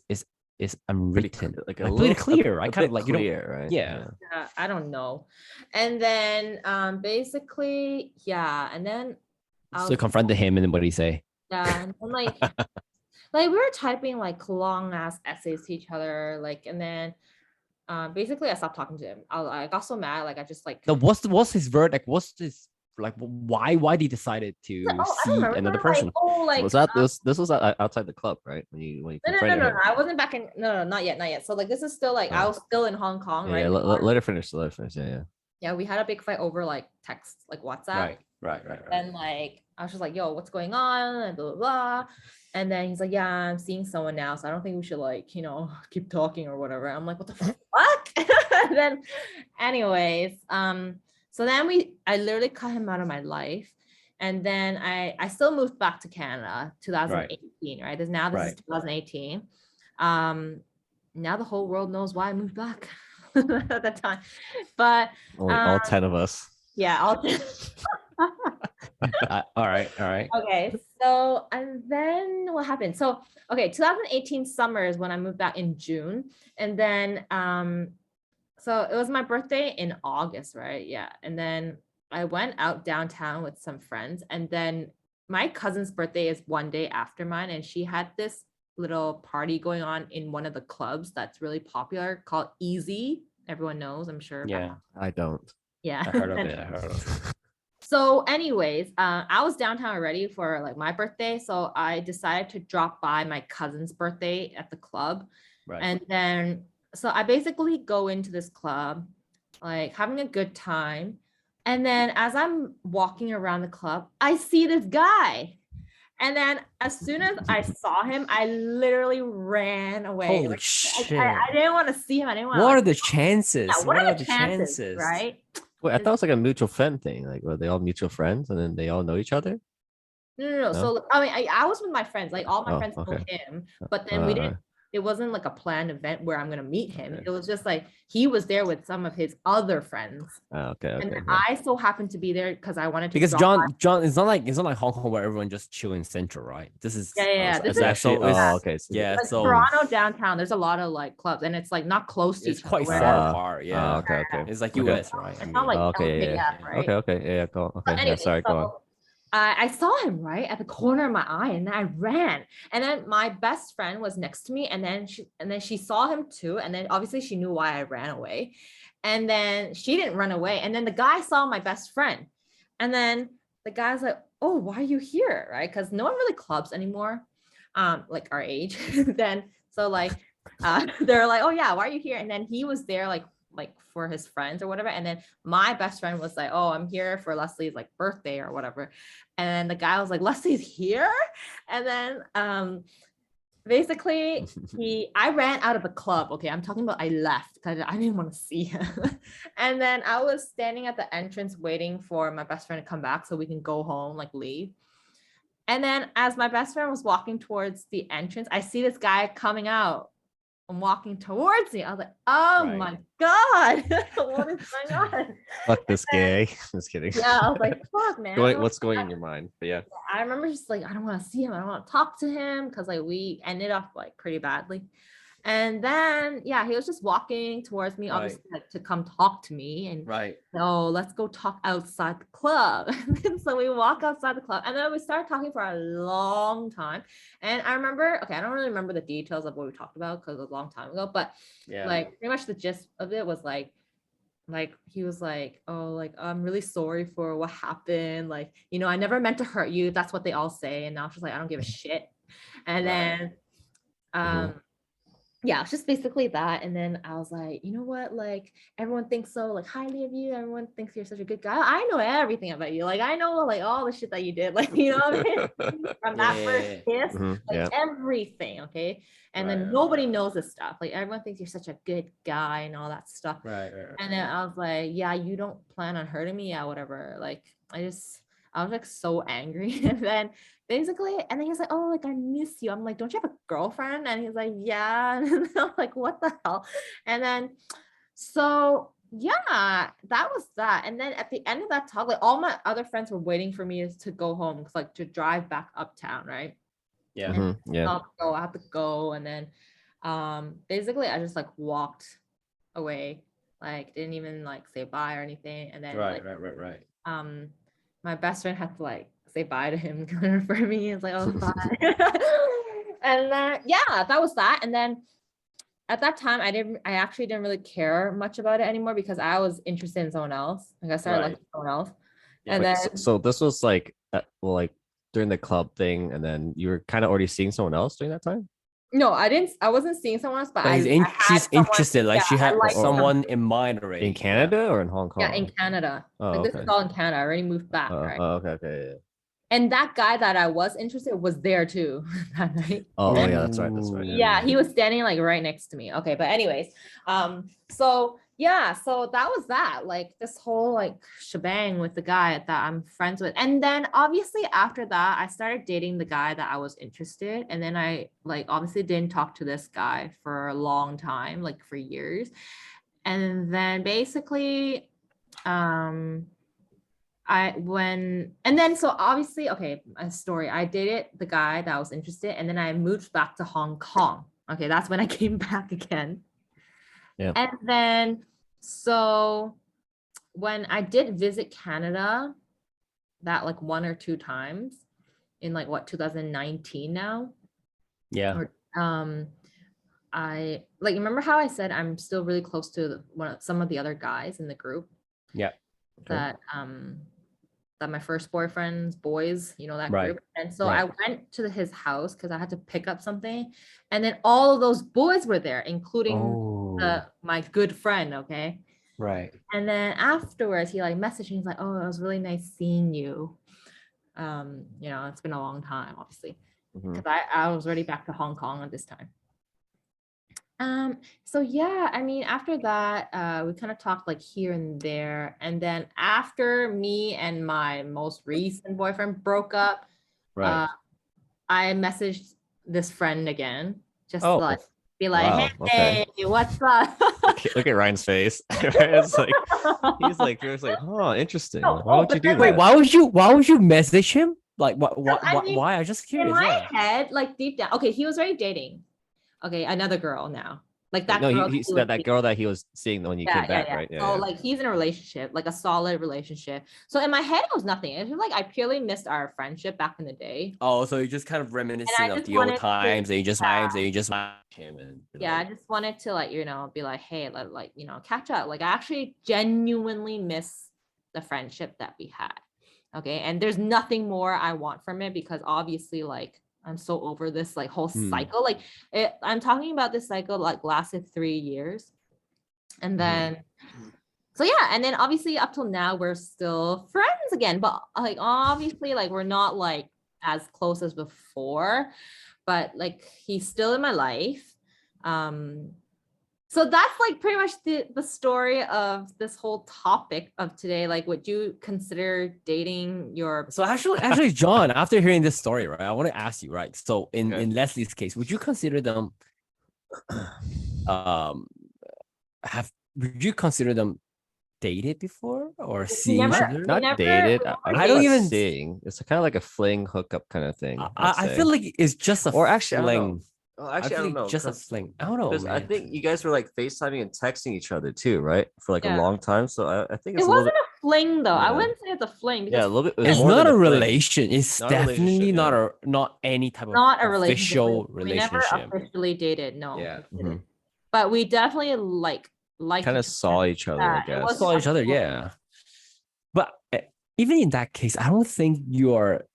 Pretty unwritten, like like a pretty little clear, right? a Kind of bit like clear, right? yeah. I don't know. And then basically, yeah, and then I So was confronted him, and then what did he say? yeah, and then like we were typing like long ass essays to each other, like, and then basically I stopped talking to him. I got so mad, like I just like Now, what's his verdict? What's this like? Why did he decided to I see don't remember. another Like, person? oh, like Was that this was outside the club, right? When you no, confronted him. I wasn't back in. No, not yet. So like this is still like I Oh. was still in Hong Kong, Yeah, right? yeah, let her finish. Let her finish. Yeah, yeah. Yeah, we had a big fight over like text, like WhatsApp. Right. And like I was just like, yo, what's going on? And blah blah blah. And then he's like, yeah, I'm seeing someone now, so I don't think we should like, keep talking or whatever. I'm like, what the fuck? And then, anyways, so then I literally cut him out of my life. And then I still moved back to Canada, 2018, right? This is 2018. Now the whole world knows why I moved back at that time. But Only all 10 of us. yeah, all All right. okay, so and then what happened? So okay, 2018 summer is when I moved back in June, and then so it was my birthday in August, right? Yeah, and then I went out downtown with some friends, and then my cousin's birthday is one day after mine, and she had this little party going on in one of the clubs that's really popular called Easy. Everyone knows, I'm sure. Yeah, I don't. Yeah, I heard of it. So anyways, I was downtown already for like my birthday. So I decided to drop by my cousin's birthday at the club. Right. And then, so I basically go into this club, like having a good time. And then as I'm walking around the club, I see this guy. And then as soon as I saw him, I literally ran away. Holy Like, shit. I didn't want to see him. I didn't want to. What are the chances? Yeah, what are the chances, right? Wait, I thought it was like a mutual friend thing. Like, were they all mutual friends and then they all know each other? No. So I mean, I was with my friends. Like all my friends know him, but then we didn't. It wasn't like a planned event where I'm gonna meet him. Okay. It was just like he was there with some of his other friends, and I so happened to be there because I wanted to. Because John, it's not like Hong Kong where everyone just chill in Central, right? This is This is actually okay. So yeah, like so Toronto downtown. There's a lot of like clubs, and it's like not close to it's each quite other. far apart. Yeah. Okay. It's like Okay. US, right? It's not like okay, LKF, right? Okay, yeah, go. Okay, Anyway, sorry, go on. I saw him right at the corner of my eye, and then I ran. And then my best friend was next to me, and then she saw him too. And then obviously she knew why I ran away. And then she didn't run away. And then the guy saw my best friend, and then the guy's like, "Oh, why are you here?" Right? Because no one really clubs anymore, like our age. Then so like, they're like, "Oh yeah, why are you here?" And then he was there like for his friends or whatever. And then my best friend was like, "Oh, I'm here for Leslie's like birthday or whatever." And then the guy was like, "Leslie's here?" And then basically I ran out of the club. Okay, I'm talking about I left because I didn't want to see him. And then I was standing at the entrance waiting for my best friend to come back so we can go home, like leave. And then as my best friend was walking towards the entrance, I see this guy coming out and walking towards me. I was like, "Oh my God, what is going on?" Fuck this gay. Just kidding. Yeah, I was like, "Fuck, man." What's going in your mind? But yeah. I remember just like, I don't want to see him. I don't want to talk to him because like we ended up like pretty badly. And then yeah, he was just walking towards me, obviously like, to come talk to me. And so let's go talk outside the club. And so we walk outside the club, and then we started talking for a long time. And I remember, okay, I don't really remember the details of what we talked about because it was a long time ago, but like pretty much the gist of it was like he was like, "Oh, like I'm really sorry for what happened. Like, I never meant to hurt you." That's what they all say. And now she's like, "I don't give a shit." And then yeah, it's just basically that. And then I was like, you know what? Like everyone thinks so like highly of you. Everyone thinks you're such a good guy. I know everything about you. Like I know like all the shit that you did. Like, you know what I mean? From that first kiss, everything. Okay. And then nobody knows this stuff. Like everyone thinks you're such a good guy and all that stuff. And then I was like, yeah, you don't plan on hurting me. Yeah, whatever. Like I I was like so angry. And then basically, and then he's like, oh, like I miss you. I'm like, don't you have a girlfriend? And he's like, yeah. And I'm like, what the hell? And then so yeah, that was that. And then at the end of that talk, like all my other friends were waiting for me to go home, like to drive back uptown, right? Yeah. And Yeah. I have to go. And then basically I just like walked away, like didn't even like say bye or anything. And then Right. my best friend had to like say bye to him for me. It's like, oh, bye. And then yeah, that was that. And then at that time I actually didn't really care much about it anymore because I was interested in someone else. Like I started Right. liking someone else. Yeah. And Wait, then so this was like well, like during the club thing, and then you were kind of already seeing someone else during that time. no, I wasn't seeing someone else, but But she's interested, like she had liked someone in mind already. In Canada or in Hong Kong? Yeah, in Canada. Oh, Like this okay. is all in Canada. I already moved back, right? Okay. Yeah. And that guy that I was interested was there too that night. Oh, And yeah, that's right. yeah, he was standing like right next to me. Okay, but anyways, so yeah, so that was that, like this whole like shebang with the guy that I'm friends with. And then obviously after that, I started dating the guy that I was interested. And then I like obviously didn't talk to this guy for a long time, like for years. And then basically, so obviously, okay, a story. I dated the guy that I was interested, and then I moved back to Hong Kong. Okay, that's when I came back again. Yeah. And then so when I did visit Canada, that like 1 or 2 times in like 2019 now. Yeah. Or, I like remember how I said I'm still really close to some of the other guys in the group. Yeah. That that my first boyfriend's boys, you know, that Right. group. And so Right. I went to his house because I had to pick up something. And then all of those boys were there, including my good friend. Okay. Right. And then afterwards, he like messaged me. He's like, "Oh, it was really nice seeing you. You know, it's been a long time, obviously, because I was already back to Hong Kong at this time." So yeah, I mean, after that, we kind of talked like here and there. And then after me and my most recent boyfriend broke up, Right. I messaged this friend again, just Oh, like be like, wow, hey, okay. what's up? Look at Ryan's face. It's like he's like, oh, interesting. No, Why would but you do then, that? wait, why would you message him? Like what I mean, why? I'm just in curious. my Yeah. head, like deep down, okay, he was already dating, okay, another girl now, like that No, girl. he's that girl that he was seeing when you came back, right? So like he's in a relationship, like a solid relationship. So in my head, it was nothing. It was like I purely missed our friendship back in the day. Oh, so you're just kind of reminiscing of just the old wanted to- times, and you just watch him and Yeah, I just wanted to like, you know, be like, hey, like, you know, catch up. Like I actually genuinely miss the friendship that we had. Okay. And there's nothing more I want from it because obviously like I'm so over this like whole cycle. Like I'm talking about this cycle like lasted 3 years. And then so yeah, and then obviously up till now we're still friends again, but like obviously like we're not like as close as before, but like he's still in my life. So that's like pretty much the story of this whole topic of today. Like, would you consider dating your? So actually, John, after hearing this story, right, I want to ask you, right? So in Leslie's case, would you consider them, would you consider them dated before or seeing each other? Not dated. I don't even seeing. It's kind of like a fling hookup kind of thing. I feel like it's just a or actually, fling. Oh, actually, I don't know. Just a fling. I don't know. Because I think you guys were like FaceTiming and texting each other too, right? For like a long time. So I think it's it wasn't a fling though. I wouldn't say it's a fling. Yeah, a little bit. It's not a relation. It's definitely not any type of not a official relationship. We never officially dated. No. Yeah. But we definitely like kind of saw each other. I guess saw each other. Yeah. But even in that case, I don't think you are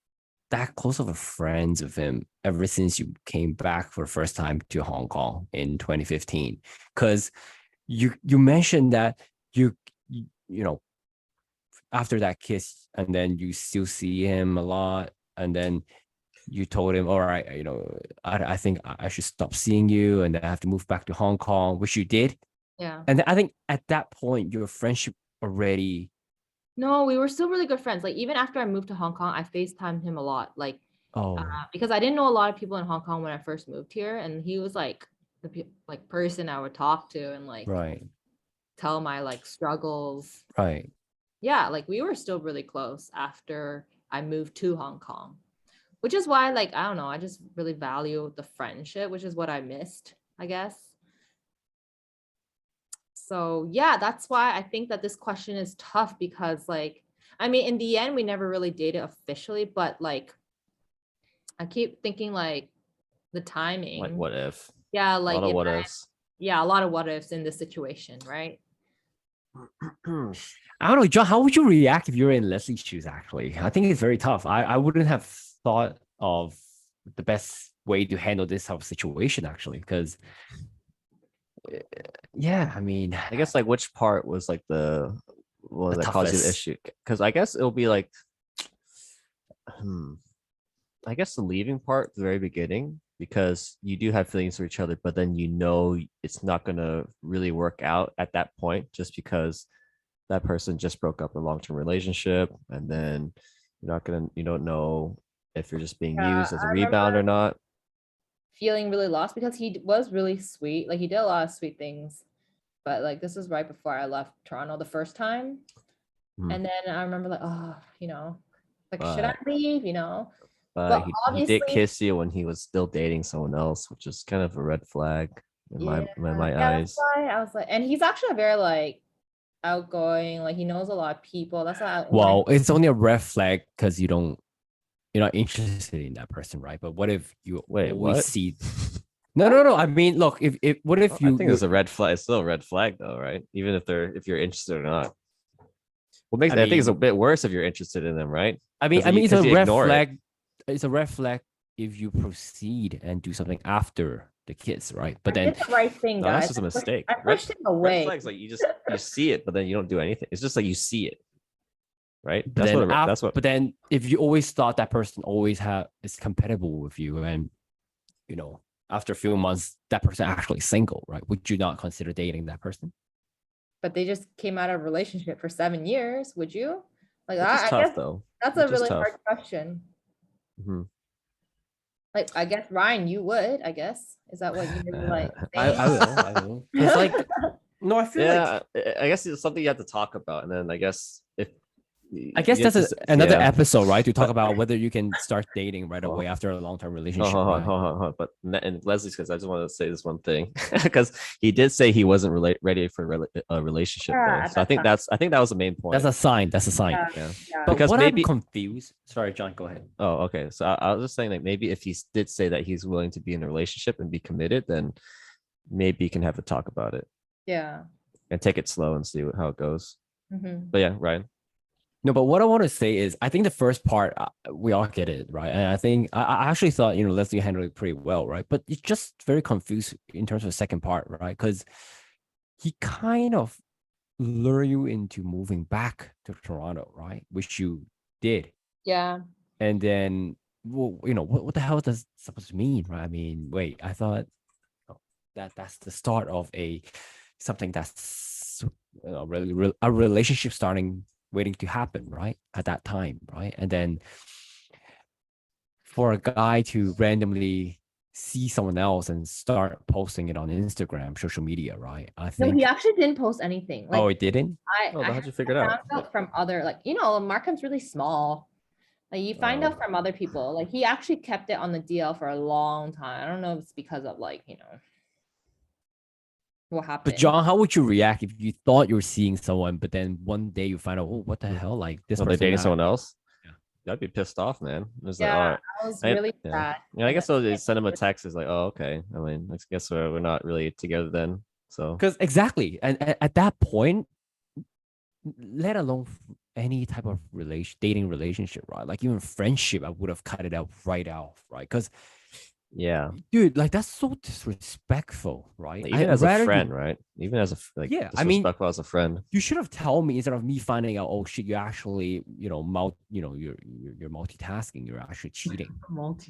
that close of a friends with him ever since you came back for the first time to Hong Kong in 2015. Because you mentioned that you know after that kiss and then you still see him a lot and then you told him, all right, you know, I think I should stop seeing you and then I have to move back to Hong Kong, which you did. Yeah. And I think at that point your friendship already No, we were still really good friends. Like even after I moved to Hong Kong, I FaceTimed him a lot. Like Oh, because I didn't know a lot of people in Hong Kong when I first moved here, and he was like the like person I would talk to and like right, tell my like struggles. right. Yeah, like we were still really close after I moved to Hong Kong, which is why like I don't know, I just really value the friendship, which is what I missed, I guess. So yeah, that's why I think that this question is tough because like I mean in the end we never really dated officially, but like I keep thinking like the timing. Like what if? Yeah, A like lot of if what ifs. yeah, a lot of what ifs in this situation, right? I don't know, John, how would you react if you're in Leslie's shoes, actually? I think it's very tough. I wouldn't have thought of the best way to handle this type of situation, actually, because yeah, I mean, I guess like which part was like the one The that caused you the toughest. issue? Because I guess it'll be like, I guess the leaving part, the very beginning, because you do have feelings for each other, but then you know it's not gonna really work out at that point, just because that person just broke up a long-term relationship, and then you don't know if you're just being Yeah, used as a I rebound remember or not. feeling really lost because he was really sweet. Like he did a lot of sweet things. But like this was right before I left Toronto the first time. Hmm. And then I remember like, oh, like should I But leave, But he did obviously, kiss you when he was still dating someone else, which is kind of a red flag in yeah, my yeah, that's eyes. why I was like, and he's actually a very like outgoing, like he knows a lot of people. That's why when I well, it's only a red flag because you're not interested in that person, right? But what if you Wait, always what? see? No. I mean, look, if what if I you think it's a red flag. It's still a red flag though, right? Even if you're interested or not. What makes I I think it's a mean, bit worse if you're interested in them, right? it's a Because you red ignore it. flag. It's a red flag if you proceed and do something after the kiss, right? But then did the right thing, No, that's guys. just a mistake. I pushed him Red away. flags like you see it, but then you don't do anything. It's just like you see it, right? But then That's what. but then if you always thought that person always is compatible with you, and after a few months that person actually single, right? Would you not consider dating that person? But they just came out of a relationship for 7 years. Would you? Like Which is I tough guess though. that's a Which is really tough. hard question. Mhm. Like I guess Ryan, you would, I guess. Is that what you're like saying? I will. It's like no, I feel like Yeah, I guess it's something you have to talk about, and then I guess if I guess you have that's to, another yeah. episode, right? To talk But about whether you can start dating right oh, away after a long-term hold relationship, on, right? hold on. But in Leslie's case, I just want to say this one thing because he did say he wasn't ready for a relationship though. Yeah, at So that time. I think that was the main point. That's a sign. That's a sign. Yeah, Yeah, yeah. But because what I'm maybe. confused. Sorry, John, go ahead. Oh, okay. So I was just saying that maybe if he did say that he's willing to be in a relationship and be committed, then maybe you can have a talk about it Yeah. and take it slow and see how it goes. Mhm. But yeah, Ryan. No, but what I want to say is, I think the first part we all get it, right? And I think I actually thought Leslie handled it pretty well, right? But it's just very confused in terms of the second part, right? Because he kind of lure you into moving back to Toronto, right? Which you did, Yeah. and then well, what the hell does it supposed to mean, right? I mean, wait, I thought that's the start of something that's really a relationship starting waiting to happen, right? At that time, right? And then for a guy to randomly see someone else and start posting it on Instagram, social media, right? I No, think. he actually didn't post anything. Like Oh, it didn't. Oh, I how'd you figure it found out? out from other like Markham's really small. Like you find out from other people. Like he actually kept it on the DL for a long time. I don't know if it's because of like, what happened. But John, how would you react if you thought you were seeing someone, but then one day you find out, oh, what the hell? Like this They're person dating now- someone else. Yeah. I'd be pissed off, man. It's Yeah, like, all right. I was really Yeah. sad. Yeah, I guess And they send him a text. Is like, oh, okay. I mean, I guess we're not really together then. So Because exactly, and at that point, let alone any type of dating relationship, right? Like even friendship, I would have cut it out right off, right? Because yeah, dude, like that's so disrespectful, right? even as a friend, right? Even as a Yeah, I mean, disrespectful as a friend. you should have told me instead of me finding out, oh shit, you actually, you're multitasking, you're actually cheating.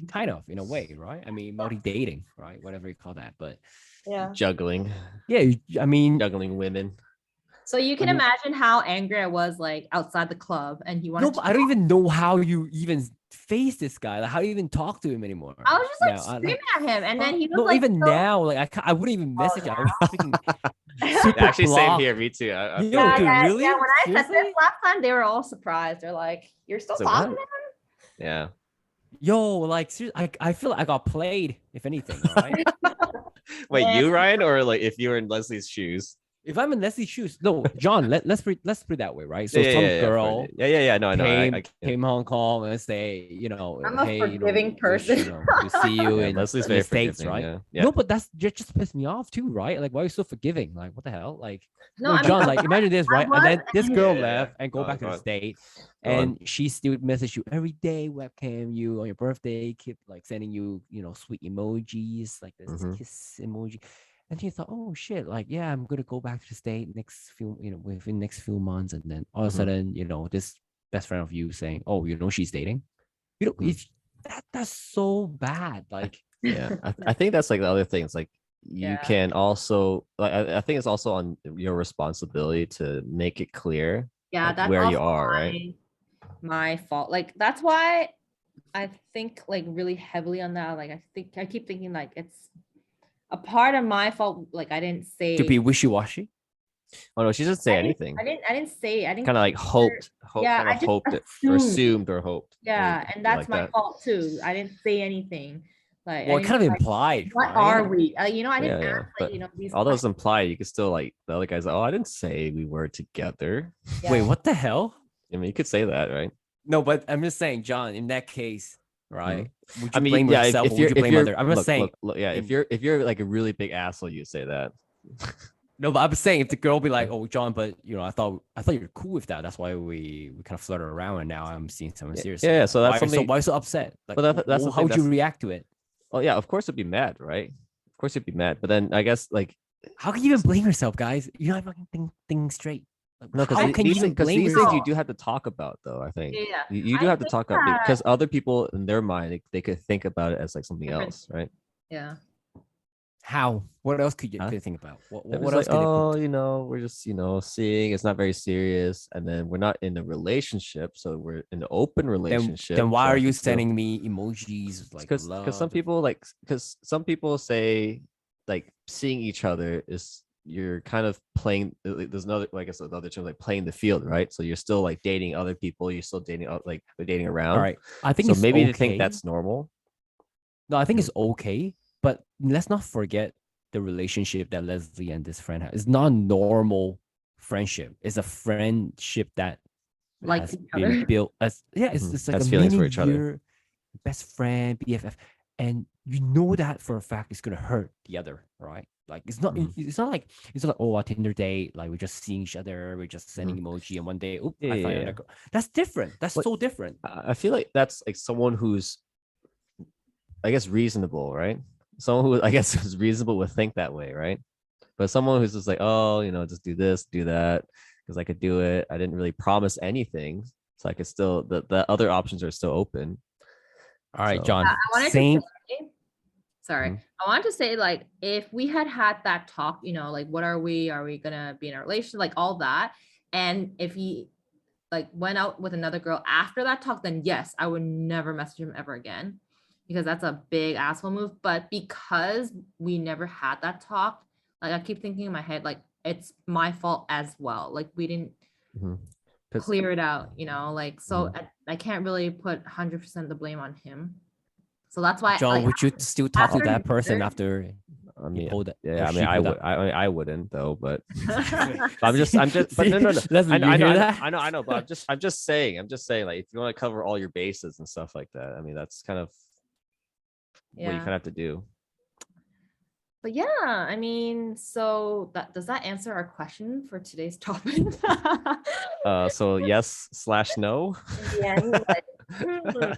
Kind of in a way, right? I mean, multi-dating, right? Whatever you call that. But yeah. Juggling yeah, I mean, juggling women. So you can I mean- imagine how angry I was like outside the club, and he wanted. No, but I don't even know how you even face this guy. Like, how do you even talk to him anymore? I was just like now? screaming at him, and then he was no, like, even so- now, like I wouldn't even message you. I was freaking Yeah, super Actually, same blocked. here. Me too. I Yo, feel dude, like- really? Yeah, when I said Seriously? this last time, they were all surprised. They're like, "You're still So talking what? to him?" Yeah. Yo, like seriously, I feel like I got played, if anything, all right? Wait, Yeah. you, Ryan, or like if you were in Leslie's shoes? If I'm in Leslie's shoes, no, John, let's put it that way, right? So yeah, some yeah, of course. girl Yeah. No, I know. came Hong Kong and say, I'm a hey, forgiving wish, person. to see you Yeah, in, Leslie's in very the States, forgiving, right? yeah. Yeah. No, but that's just pissed me off too, right? Like, why are you so forgiving? Like, what the hell? Like, No, no, I mean, John, like, imagine this, right? And then was this girl angry. left Yeah. and go Go back on, to go the on. state, Go on. and she still message you every day, webcam you on your birthday, keep like sending you, sweet emojis, like this Mhm. kiss emoji. And you thought, oh shit, like, yeah, I'm gonna go back to the state next few, within next few months, and then all of a Mhm. sudden, this best friend of you saying, oh, she's dating. Mhm. If that's so bad. Like, Yeah. I think that's like the other thing. It's like you Yeah. can also like I think it's also on your responsibility to make it clear yeah, like, that's where you also are, right? my fault. Like that's why I think like really heavily on that. Like I keep thinking like it's a part of my fault. Like I didn't say to be wishy-washy. Oh no, she doesn't say anything. I didn't say. I didn't Kind of like consider- hoped, Yeah, kind I of just hoped it, or assumed. assumed or hoped. Yeah, and that's like my that. fault too. I didn't say anything. Like Well, I it kind of didn't, like, implied, what right? are we? I Yeah, didn't yeah. ask But like these. although it's questions. implied, you could still like the other guy's like, oh, I didn't say we were together. Yeah. Wait, what the hell? I mean, you could say that, right? No, but I'm just saying, John, in that case, right? Would you I mean, blame yeah, yourself if or you're would you blame other? I'm just look, saying. look, yeah, in- if you're like a really big asshole, you say that. No, but I'm saying if the girl be like, "Oh, John, but I thought you're cool with that. That's why we kind of flirted around, and now I'm seeing someone Yeah, serious." yeah, so that's why something- why so upset? Like, But that's the how thing, would you that's- react to it? Oh yeah, of course it'd be mad, right? Of course you'd be mad. But then I guess like How can you even blame yourself, guys? You're not fucking things straight. Like, no, how can you even because blame these things you yourself? do have to talk about, though. I think Yeah. you do I have to think talk about that- because other people in their mind they could think about it as like something Different- else, right? Yeah. How? What else could you Huh? could think about? It What was else like, could oh, it? we're just seeing. It's not very serious, and then we're not in a relationship, so we're in an open relationship. Then why so I are you can still- sending me emojis like because love? some people say like seeing each other is you're kind of playing there's another I guess another term like playing the field, right? So you're still like dating other people, you're still dating like dating around. All right, I think So it's maybe okay. they think that's normal. No, I think it's okay, but let's not forget the relationship that Leslie and this friend have. It's not a normal friendship. It's a friendship that Like has each been other. built as it's Mhm. it's like Has a feelings for mini each other. year best friend BFF, and you know that for a fact it's gonna hurt the other, right? Like it's not Mhm. it's not like oh, a Tinder date, like we're just seeing each other, we're just sending emoji, and one day I Yeah, find yeah, another yeah. girl. That's different. That's But- so different. I feel like that's like someone who's I guess reasonable, right? Someone who I guess is reasonable would think that way, right? But someone who's just like, oh, just do this, do that, because I could do it. I didn't really promise anything, so I could still the other options are still open. All right, So- John. I wanted Same. to say, sorry, Mhm. I wanted to say like if we had that talk, like what are we gonna be in a relationship, like all that, and if he like went out with another girl after that talk, then yes, I would never message him ever again because that's a big asshole move. But because we never had that talk, like I keep thinking in my head like it's my fault as well. Like we didn't Mhm. 'Cause- clear it out, like so Mhm. I can't really put 100% the blame on him. So that's why John, like, would you still talk to after that person Tinder- after I he mean, pulled it? yeah, or I she mean, I pulled would, up? I wouldn't though, but I'm just, but no, Leslie, you hear that? I know, but I'm just saying, like, if you want to cover all your bases and stuff like that, I mean, that's kind of what you yeah. kind of have to do. But yeah, I mean, so does that answer our question for today's topic? So yes/no. In the end, like,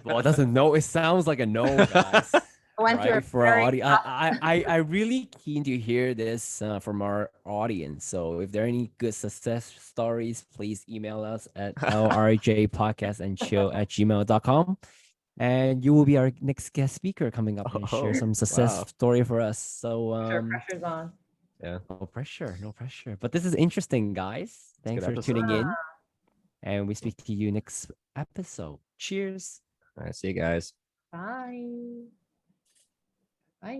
Well, it doesn't know. It sounds like a no, guys. went through a Right, for our very audience. tough- I really keen to hear this from our audience. So if there are any good success stories, please email us at LRJ Podcast and Chill at gmail.com. And you will be our next guest speaker coming up and share Oh, some success wow. story for us. So Sure, pressure's on. Yeah. No pressure, no pressure. But this is interesting, guys. Thanks good for tuning episode. in. And we speak to you next episode. Cheers. All right. See you guys. Bye. Bye.